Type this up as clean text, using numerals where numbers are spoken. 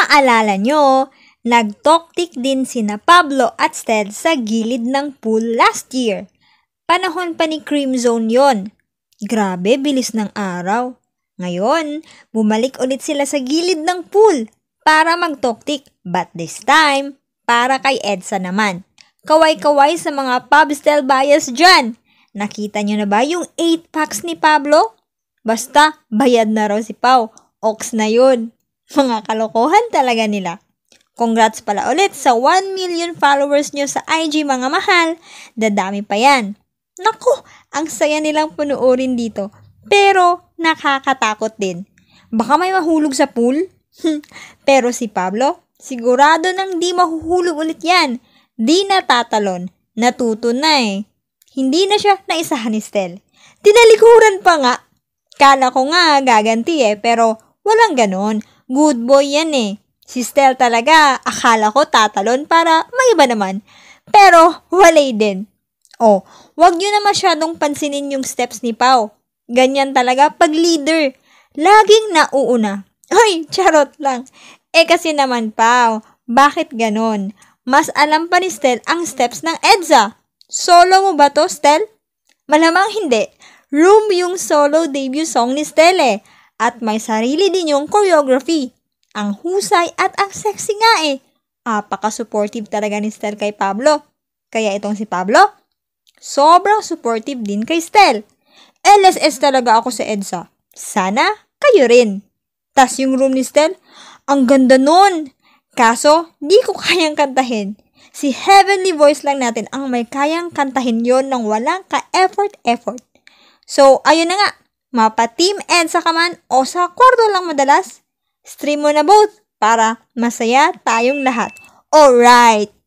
maalala nyo, nagtoktik din sina Pablo at Stel sa gilid ng pool last year. Panahon pa ni Cream Zone yon. Grabe, bilis ng araw. Ngayon, bumalik ulit sila sa gilid ng pool para magtoktik. But this time, para kay Edsa naman. Kaway-kaway sa mga Pabstel bias dyan. Nakita nyo na ba yung 8 packs ni Pablo? Basta, bayad na raw si Pau. Ox na yun. Mga kalokohan talaga nila. Congrats pala ulit sa 1 million followers nyo sa IG mga mahal. Dadami pa yan. Naku, ang saya nilang punuorin dito. Pero nakakatakot din. Baka may mahulog sa pool? Pero si Pablo, sigurado nang di mahuhulog ulit yan. Di natatalon. Natuto na eh. Hindi na siya naisahan ni Stel. Tinalikuran pa nga. Kala ko nga gaganti eh, pero walang ganon. Good boy yan eh. Si Stel talaga, akala ko tatalon para may iba naman. Pero walay din. Oh, wag nyo na masyadong pansinin yung steps ni Pau. Ganyan talaga pag leader. Laging nauuna. Hoy, charot lang. Kasi naman Pau, bakit ganon? Mas alam pa ni Stel ang steps ng Edsa. Solo mo ba to, Stel? Malamang hindi. Room yung solo debut song ni Stel eh. At may sarili din yung choreography. Ang husay at ang sexy nga eh. Apaka-supportive talaga ni Stel kay Pablo. Kaya itong si Pablo, sobrang supportive din kay Stel. LSS talaga ako sa Edsa. Sana kayo rin. Tas yung room ni Stel, ang ganda nun. Kaso, di ko kayang kantahin. Si Heavenly Voice lang natin ang may kayang kantahin yon ng walang ka-effort. So, ayun na nga. Mapa-team Edsa ka man o sa kwarto lang madalas, stream mo na both para masaya tayong lahat. Alright!